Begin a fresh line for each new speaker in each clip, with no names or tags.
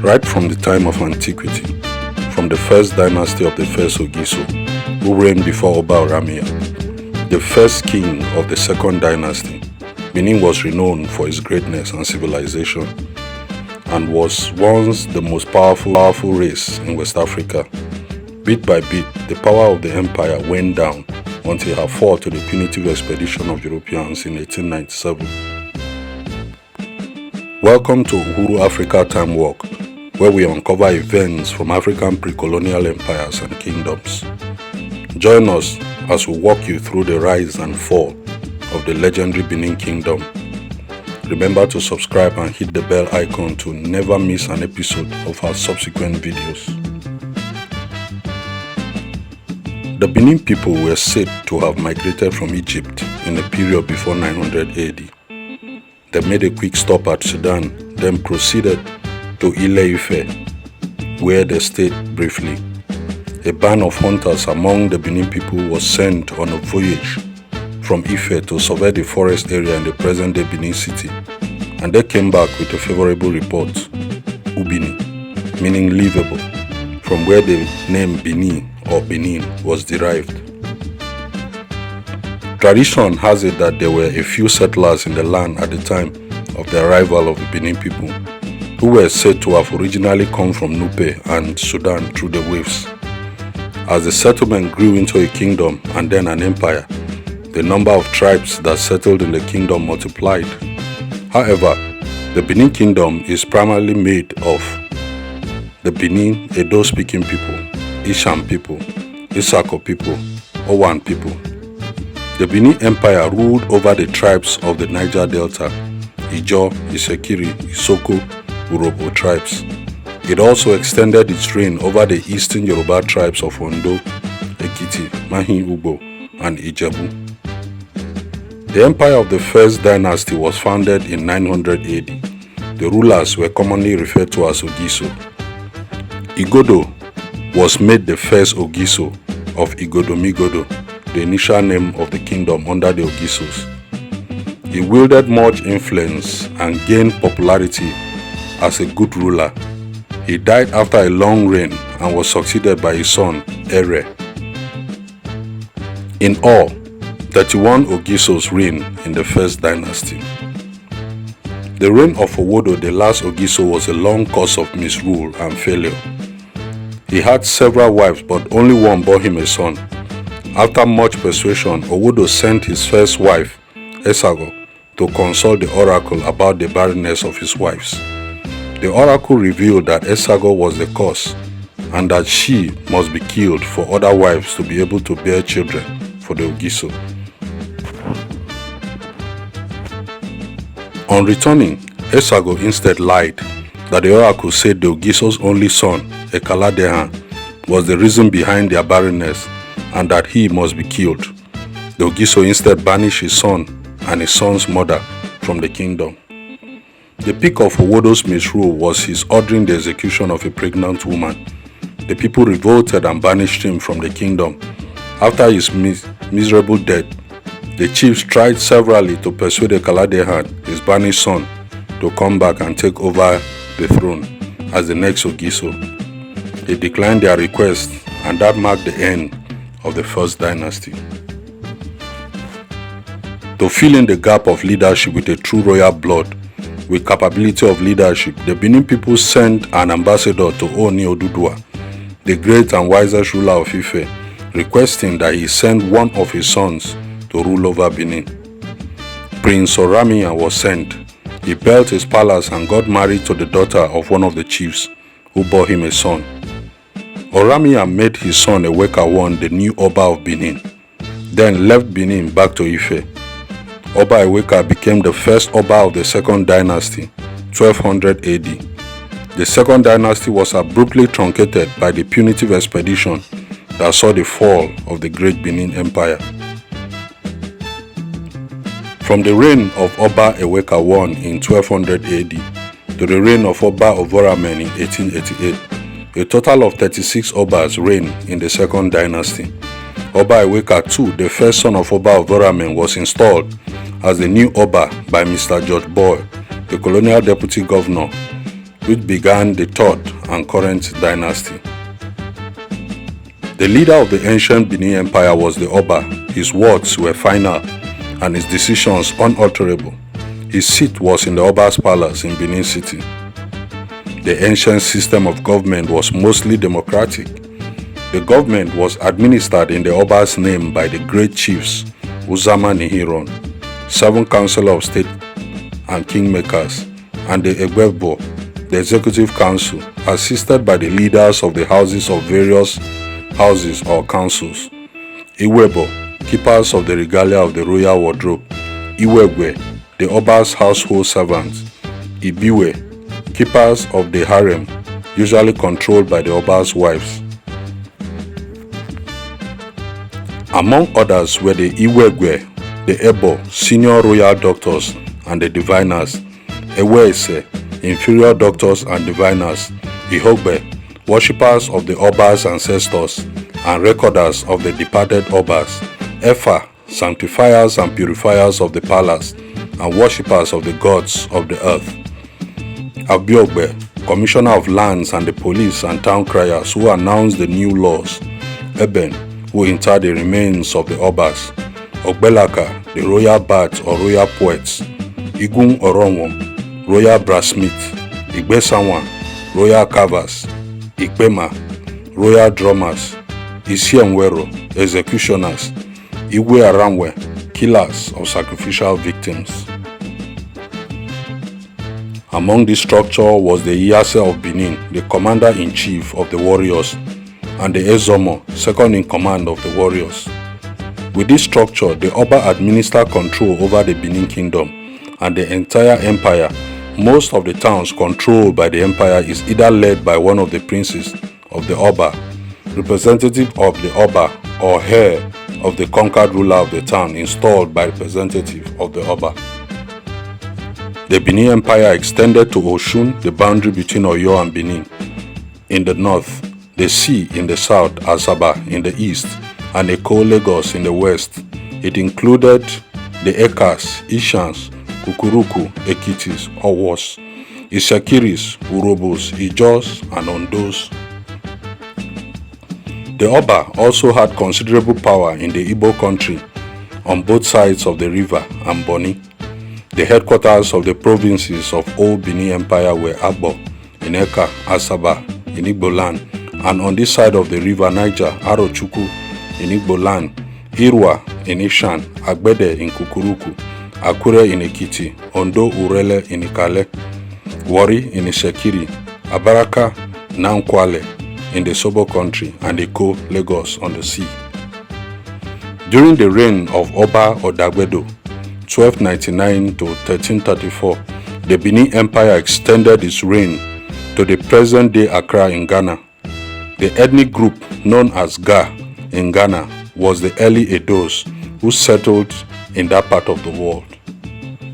Right from the time of antiquity, from the first dynasty of the first Ogiso, who reigned before Oba Oramiya, the first king of the second dynasty, Benin was renowned for its greatness and civilization, and was once the most powerful race in West Africa. Bit by bit, the power of the empire went down until her fall to the punitive expedition of Europeans in 1897. Welcome to Uhuru Afrika-Timewalk, where we uncover events from African pre-colonial empires and kingdoms. Join us as we walk you through the rise and fall of the legendary Benin Kingdom. Remember to subscribe and hit the bell icon to never miss an episode of our subsequent videos. The Benin people were said to have migrated from Egypt in the period before 900 AD. They made a quick stop at Sudan, then proceeded to Ile-Ife, where they stayed briefly. A band of hunters among the Benin people was sent on a voyage from Ife to survey the forest area in the present-day Benin city, and they came back with a favorable report, Ubini, meaning livable, from where the name Bini or Benin was derived. Tradition has it that there were a few settlers in the land at the time of the arrival of the Benin people, who were said to have originally come from Nupe and Sudan through the waves. As the settlement grew into a kingdom and then an empire, the number of tribes that settled in the kingdom multiplied. However, the Benin Kingdom is primarily made of the Benin Edo-speaking people, Isham people, Isako people, Owan people. The Benin Empire ruled over the tribes of the Niger Delta, Ijo, Isekiri, Isoko, Urobo tribes. It also extended its reign over the eastern Yoruba tribes of Ondo, Ekiti, Mahin Ugbo, and Ijebu. The empire of the first dynasty was founded in 900 AD. The rulers were commonly referred to as Ogiso. Igodo was made the first Ogiso of Igodomigodo, the initial name of the kingdom under the Ogisos. He wielded much influence and gained popularity as a good ruler. He died after a long reign and was succeeded by his son, Ere. In all, 31 Ogisos reigned in the first dynasty. The reign of Owodo, the last Ogiso, was a long course of misrule and failure. He had several wives, but only one bore him a son. After much persuasion, Owodo sent his first wife, Esago, to consult the oracle about the barrenness of his wives. The oracle revealed that Esago was the cause, and that she must be killed for other wives to be able to bear children for the Ogiso. On returning, Esago instead lied that the oracle said the Ogiso's only son, Ekaladehan, was the reason behind their barrenness and that he must be killed. The Ogiso instead banished his son and his son's mother from the kingdom. The peak of Owodo's misrule was his ordering the execution of a pregnant woman. The people revolted and banished him from the kingdom. After his miserable death, the chiefs tried severally to persuade Ekaladehan, his banished son, to come back and take over the throne as the next Ogiso. He declined their request, and that marked the end of the first dynasty. To fill in the gap of leadership with a true royal blood, with capability of leadership, the Benin people sent an ambassador to Ooni Oduduwa, the great and wisest ruler of Ife, requesting that he send one of his sons to rule over Benin. Prince Oramiya was sent. He built his palace and got married to the daughter of one of the chiefs, who bore him a son. Oramiya made his son Eweka I the new Oba of Benin, then left Benin back to Ife. Oba Eweka became the first Oba of the second dynasty, 1200 AD. The second dynasty was abruptly truncated by the punitive expedition that saw the fall of the great Benin Empire. From the reign of Oba Eweka I in 1200 AD to the reign of Oba Ovoramen in 1888, a total of 36 Obas reigned in the second dynasty. Oba Eweka II, the first son of Oba Ovoramen, was installed as the new Oba by Mr. George Boy, the colonial deputy governor. which began the third and current dynasty. The leader of the ancient Benin Empire was the Oba. His words were final and his decisions unalterable. His seat was in the Oba's palace in Benin City. The ancient system of government was mostly democratic. The government was administered in the Oba's name by the great chiefs Uzama Nihiron, 7 councillors of state and kingmakers, and the Egbebo, the executive council, assisted by the leaders of the houses of various houses or councils. Iwebo, keepers of the regalia of the royal wardrobe. Iwegwe, the Oba's household servants. Ibiwe, keepers of the harem, usually controlled by the Oba's wives. Among others were the Iwegwe, the Ebo, senior royal doctors and the diviners. Ewese, inferior doctors and diviners. Ihogbe, worshippers of the Oba's ancestors and recorders of the departed Obas. Efa, sanctifiers and purifiers of the palace and worshippers of the gods of the earth. Abiogbe, commissioner of lands and the police and town criers who announced the new laws. Eben, who interred the remains of the Obas. Ogbelaka, the royal bards or royal poets. Igun Oronwo, royal brassmith. Igbesanwa, royal carvers. Ikpema, royal drummers. Isienwero, executioners. Igwe Aramwe, killers of sacrificial victims. Among this structure was the Iyase of Benin, the commander-in-chief of the warriors, and the Ezomo, second in command of the warriors. With this structure, the Oba administered control over the Benin Kingdom and the entire empire. Most of the towns controlled by the empire is either led by one of the princes of the Oba, representative of the Oba, or heir of the conquered ruler of the town installed by representative of the Oba. The Benin Empire extended to Oshun, the boundary between Oyo and Benin, in the north, the sea in the south, Asaba in the east, and Eko Lagos in the west. It included the Ekas, Ishans, Kukuruku, Ekitis, Owos, Isakiris, Urobos, Ijos, and Ondos. The Oba also had considerable power in the Igbo country on both sides of the river and Boni. The headquarters of the provinces of Old Benin Empire were Abo in Eka, Asaba in Igbo land, and on this side of the river Niger, Arochukwu in Igbo land, Irwa in Ishan, Agbede in Kukuruku, Akure in Ekiti, Ondo Urele in Ikale, Wari in Isekiri, Abaraka, Nankwale in the Sobo country, and Eko, Lagos on the sea. During the reign of Oba Odagbedo, 1299 to 1334, the Benin Empire extended its reign to the present-day Accra in Ghana. The ethnic group known as Ga in Ghana was the early Edos who settled in that part of the world.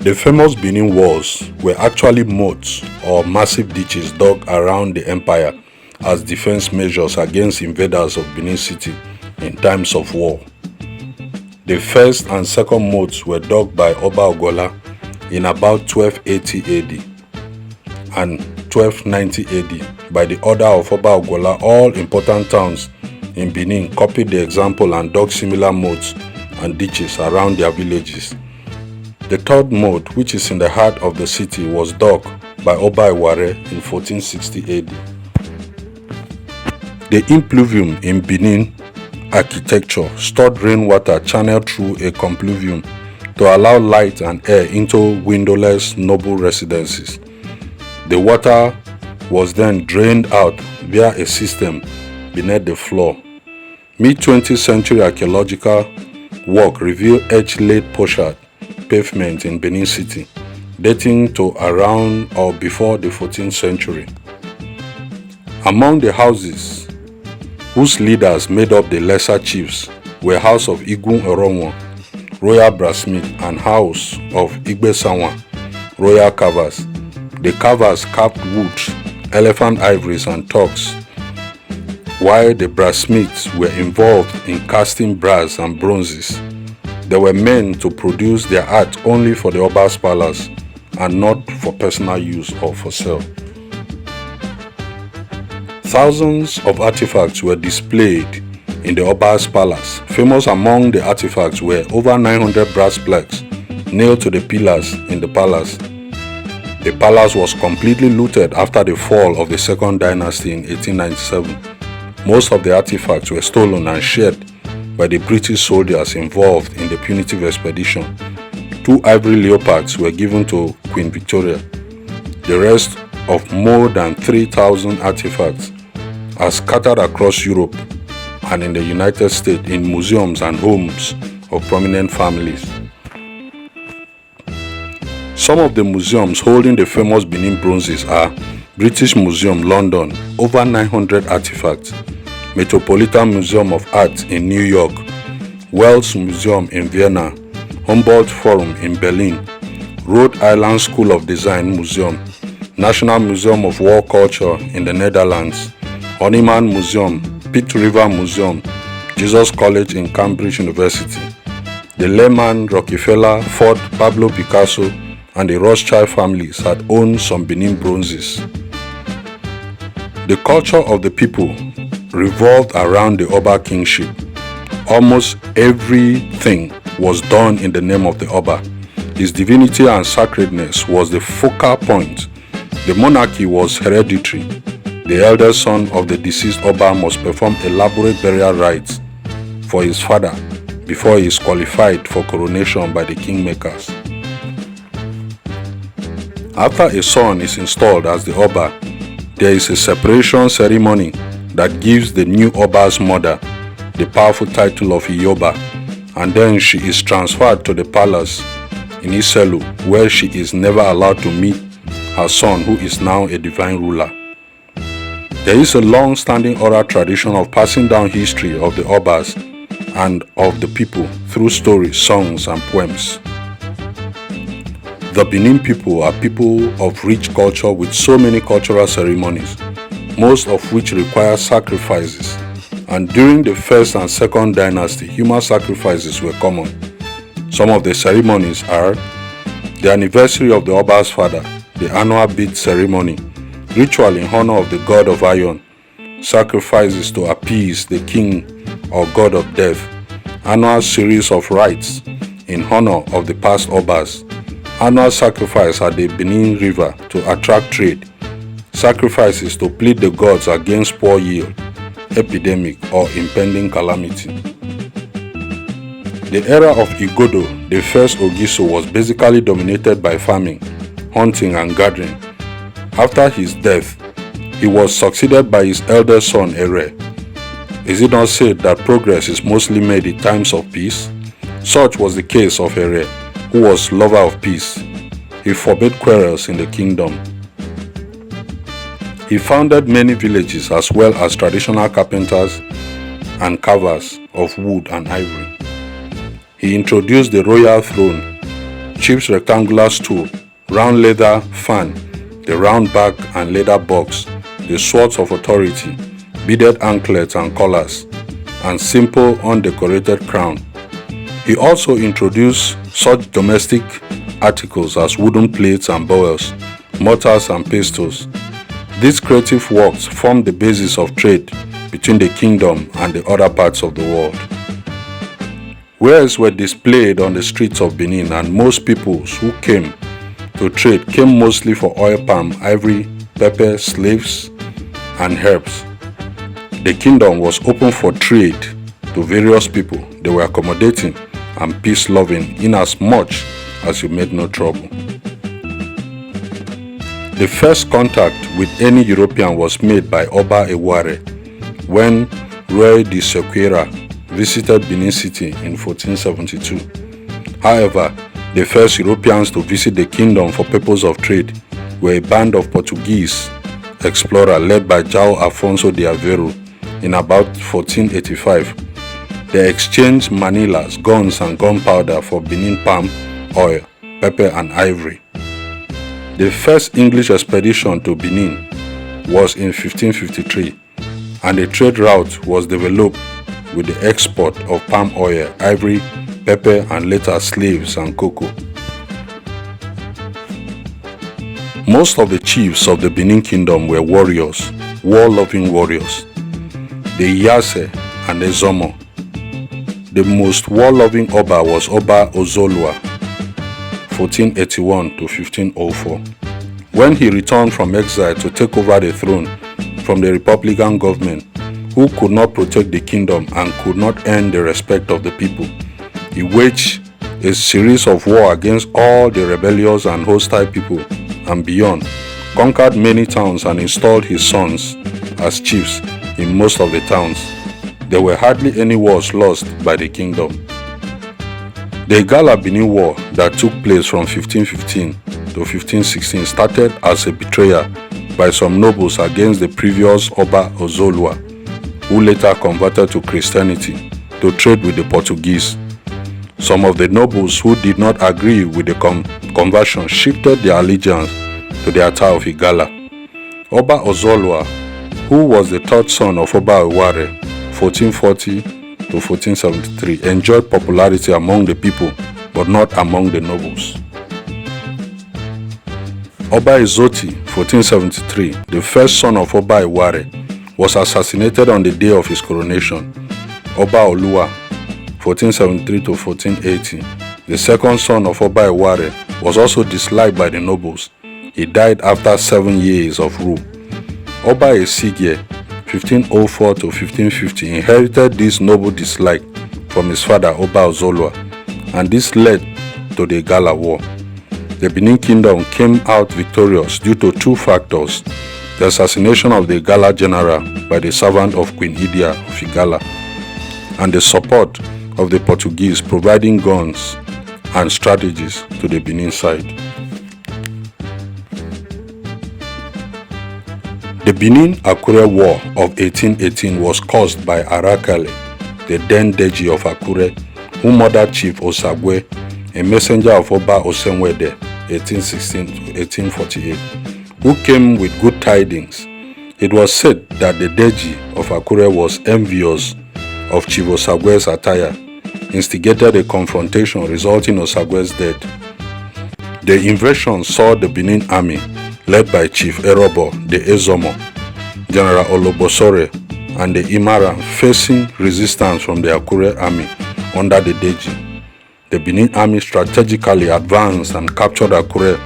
The famous Benin walls were actually moats or massive ditches dug around the empire as defense measures against invaders of Benin City in times of war. The first and second moats were dug by Oba Ogola in about 1280 AD and 1290 AD. By the order of Oba Ogola, all important towns in Benin copied the example and dug similar moats and ditches around their villages. The third moat, which is in the heart of the city, was dug by Oba Iware in 1460 AD. The impluvium in Benin architecture stored rainwater channeled through a compluvium to allow light and air into windowless noble residences. The water was then drained out via a system beneath the floor. Mid-20th century archaeological work revealed edge-laid pochard pavement in Benin City, dating to around or before the 14th century. Among the houses whose leaders made up the lesser chiefs were House of Igun Oronwo, Royal Brassmith, and House of Igbesanwa, Royal Carvers. The carvers carved wood, elephant ivories, and tugs, while the brassmiths were involved in casting brass and bronzes. They were meant to produce their art only for the Oba's palace and not for personal use or for sale. Thousands of artifacts were displayed in the Oba's palace. Famous among the artifacts were over 900 brass plaques nailed to the pillars in the palace. The palace was completely looted after the fall of the Second Dynasty in 1897. Most of the artifacts were stolen and shared by the British soldiers involved in the punitive expedition. 2 ivory leopards were given to Queen Victoria. The rest of more than 3,000 artifacts are scattered across Europe and in the United States in museums and homes of prominent families. Some of the museums holding the famous Benin bronzes are British Museum, London, over 900 artifacts, Metropolitan Museum of Art in New York, Wells Museum in Vienna, Humboldt Forum in Berlin, Rhode Island School of Design Museum, National Museum of War Culture in the Netherlands, Honeyman Museum, Pitt River Museum, Jesus College in Cambridge University. The Lehman, Rockefeller, Ford, Pablo Picasso, and the Rothschild families had owned some Benin bronzes. The culture of the people revolved around the Oba kingship. Almost everything was done in the name of the Oba. His divinity and sacredness was the focal point. The monarchy was hereditary. The eldest son of the deceased Oba must perform elaborate burial rites for his father before he is qualified for coronation by the kingmakers. After a son is installed as the Oba, there is a separation ceremony that gives the new Oba's mother the powerful title of Iyoba, and then she is transferred to the palace in Iselu, where she is never allowed to meet her son, who is now a divine ruler. There is a long-standing oral tradition of passing down history of the Obas and of the people through stories, songs, and poems. The Benin people are people of rich culture with so many cultural ceremonies, most of which require sacrifices, and during the First and Second Dynasty, human sacrifices were common. Some of the ceremonies are the anniversary of the Oba's father, the annual bead ceremony, ritual in honor of the god of iron, sacrifices to appease the king or god of death, annual series of rites in honor of the past Obas, annual sacrifice at the Benin River to attract trade, sacrifices to plead the gods against poor yield, epidemic, or impending calamity. The era of Igodo, the first Ogiso, was basically dominated by farming, hunting, and gathering. After his death, he was succeeded by his eldest son, Ere. Is it not said that progress is mostly made in times of peace? Such was the case of Ere, who was lover of peace. He forbade quarrels in the kingdom. He founded many villages as well as traditional carpenters and carvers of wood and ivory. He introduced the royal throne, chief's rectangular stool, round leather fan, the round bag and leather box, the swords of authority, beaded anklets and collars, and simple undecorated crown. He also introduced such domestic articles as wooden plates and bowls, mortars and pestles. These creative works formed the basis of trade between the kingdom and the other parts of the world. Wares were displayed on the streets of Benin, and most peoples who came to trade came mostly for oil palm, ivory, pepper, slaves, and herbs. The kingdom was open for trade to various people. They were accommodating and peace-loving inasmuch as you made no trouble. The first contact with any European was made by Oba Eware when Roi de Sequeira visited Benin City in 1472. However, the first Europeans to visit the kingdom for purpose of trade were a band of Portuguese explorers led by João Afonso de Aveiro in about 1485. They exchanged manillas, guns, and gunpowder for Benin palm oil, pepper, and ivory. The first English expedition to Benin was in 1553, and a trade route was developed with the export of palm oil, ivory, pepper, and later slaves and cocoa. Most of the chiefs of the Benin Kingdom were warriors. war-loving warriors, the Iyase and the Zomo. The most war-loving Oba was Oba Ozolua, 1481 to 1504. When he returned from exile to take over the throne from the Republican government, who could not protect the kingdom and could not earn the respect of the people, he waged a series of war against all the rebellious and hostile people and beyond, conquered many towns and installed his sons as chiefs in most of the towns. There were hardly any wars lost by the kingdom. The Igala-Benin War that took place from 1515 to 1516 started as a betrayal by some nobles against the previous Oba Ozolua, who later converted to Christianity to trade with the Portuguese. Some of the nobles who did not agree with the conversion shifted their allegiance to the Ata of Igala. Oba Ozolua, who was the third son of Oba Iware, 1440 to 1473, enjoyed popularity among the people but not among the nobles. Oba Izoti, 1473, the first son of Oba Iware, was assassinated on the day of his coronation. Oba Olua, 1473 to 1480, the second son of Oba Iware, was also disliked by the nobles. He died after 7 years of rule. Oba Esigye, 1504 to 1550, inherited this noble dislike from his father Oba Ozolua, and this led to the Igala War. The Benin Kingdom came out victorious due to two factors: the assassination of the Igala general by the servant of Queen Idia of Igala, and the support of the Portuguese providing guns and strategies to the Benin side. The Benin-Akure War of 1818 was caused by Arakale, the then Deji of Akure, who murdered Chief Osagwe, a messenger of Oba Osenwede, 1816 to 1848, who came with good tidings. It was said that the Deji of Akure was envious of Chief Osagwe's attire, instigated a confrontation resulting in Osagwe's death. The invasion saw the Benin army, led by Chief Erobo, the Ezomo, General Olobosore, and the Imara, facing resistance from the Akure army under the Deji. The Benin army strategically advanced and captured Akure,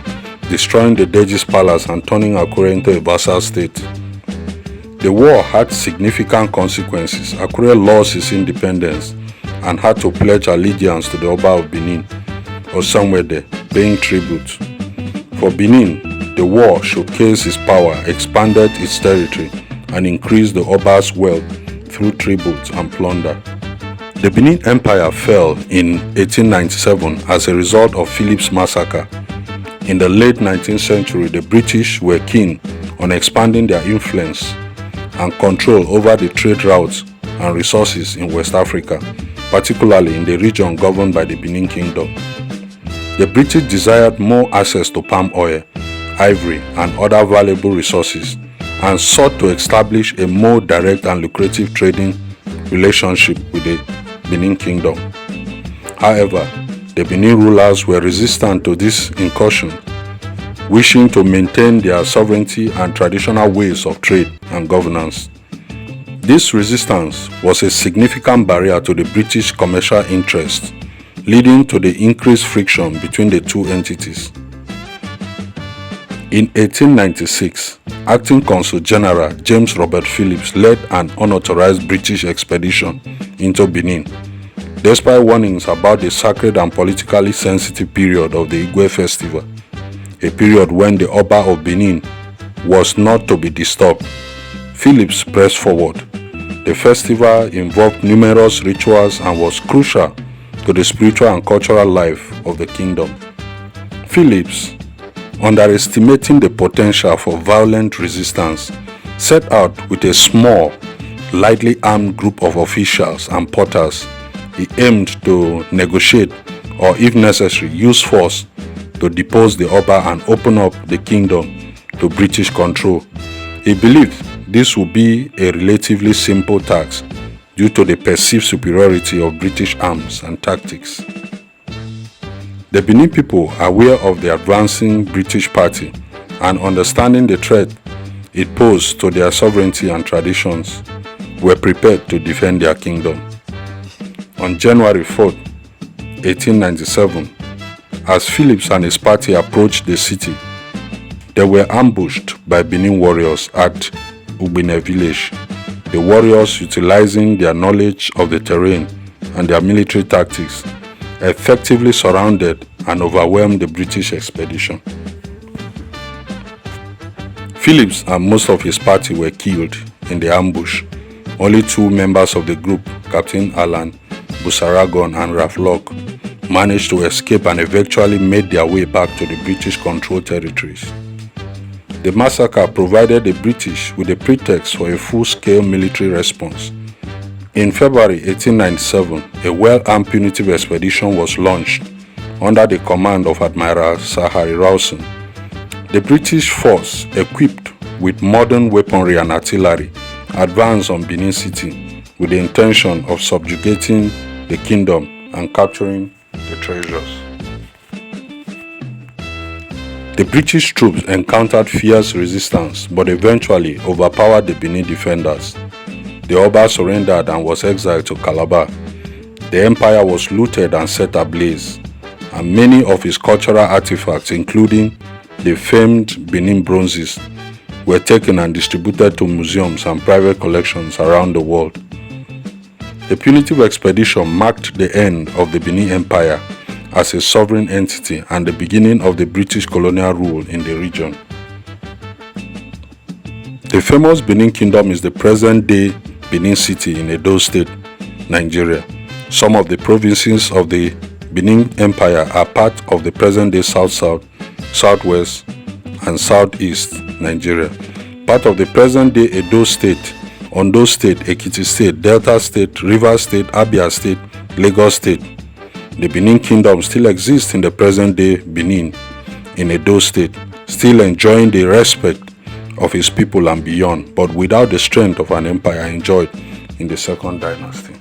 destroying the Deji's palace and turning Akure into a vassal state. The war had significant consequences. Akure lost its independence and had to pledge allegiance to the Oba of Benin, Osanwede, paying tribute. For Benin, the war showcased its power, expanded its territory, and increased the Oba's wealth through tribute and plunder. The Benin Empire fell in 1897 as a result of Philip's massacre. In the late 19th century, the British were keen on expanding their influence and control over the trade routes and resources in West Africa, particularly in the region governed by the Benin Kingdom. The British desired more access to palm oil, ivory, and other valuable resources, and sought to establish a more direct and lucrative trading relationship with the Benin Kingdom. However, the Benin rulers were resistant to this incursion, wishing to maintain their sovereignty and traditional ways of trade and governance. This resistance was a significant barrier to the British commercial interests, leading to the increased friction between the two entities. In 1896, Acting Consul General James Robert Phillips led an unauthorized British expedition into Benin, despite warnings about the sacred and politically sensitive period of the Igwe festival, a period when the Oba of Benin was not to be disturbed. Phillips pressed forward. The festival involved numerous rituals and was crucial to the spiritual and cultural life of the kingdom. Phillips, underestimating the potential for violent resistance, set out with a small, lightly armed group of officials and porters. He aimed to negotiate or, if necessary, use force to depose the Oba and open up the kingdom to British control. He believed this would be a relatively simple task due to the perceived superiority of British arms and tactics. The Benin people, aware of the advancing British party and understanding the threat it posed to their sovereignty and traditions, were prepared to defend their kingdom. On January 4, 1897, as Phillips and his party approached the city, they were ambushed by Benin warriors at Ugbine village. The warriors, utilizing their knowledge of the terrain and their military tactics, effectively surrounded and overwhelmed the British expedition. Phillips and most of his party were killed in the ambush. Only 2 members of the group, Captain Alan Busaragon and Ralph Locke, managed to escape and eventually made their way back to the British-controlled territories. The massacre provided the British with a pretext for a full-scale military response. In February 1897, a well-armed punitive expedition was launched under the command of Admiral Sir Harry Rawson. The British force, equipped with modern weaponry and artillery, advanced on Benin City with the intention of subjugating the kingdom and capturing the treasures. The British troops encountered fierce resistance but eventually overpowered the Benin defenders. The Oba surrendered and was exiled to Calabar. The empire was looted and set ablaze, and many of its cultural artifacts, including the famed Benin bronzes, were taken and distributed to museums and private collections around the world. The punitive expedition marked the end of the Benin Empire as a sovereign entity and the beginning of the British colonial rule in the region. The famous Benin Kingdom is the present-day Benin City in Edo State, Nigeria. Some of the provinces of the Benin Empire are part of the present-day South-South, Southwest, and Southeast Nigeria. Part of the present-day Edo State, Ondo State, Ekiti State, Delta State, Rivers State, Abia State, Lagos State. The Benin Kingdom still exists in the present-day Benin, in Edo State, still enjoying the respect of its people and beyond, but without the strength of an empire enjoyed in the Second Dynasty.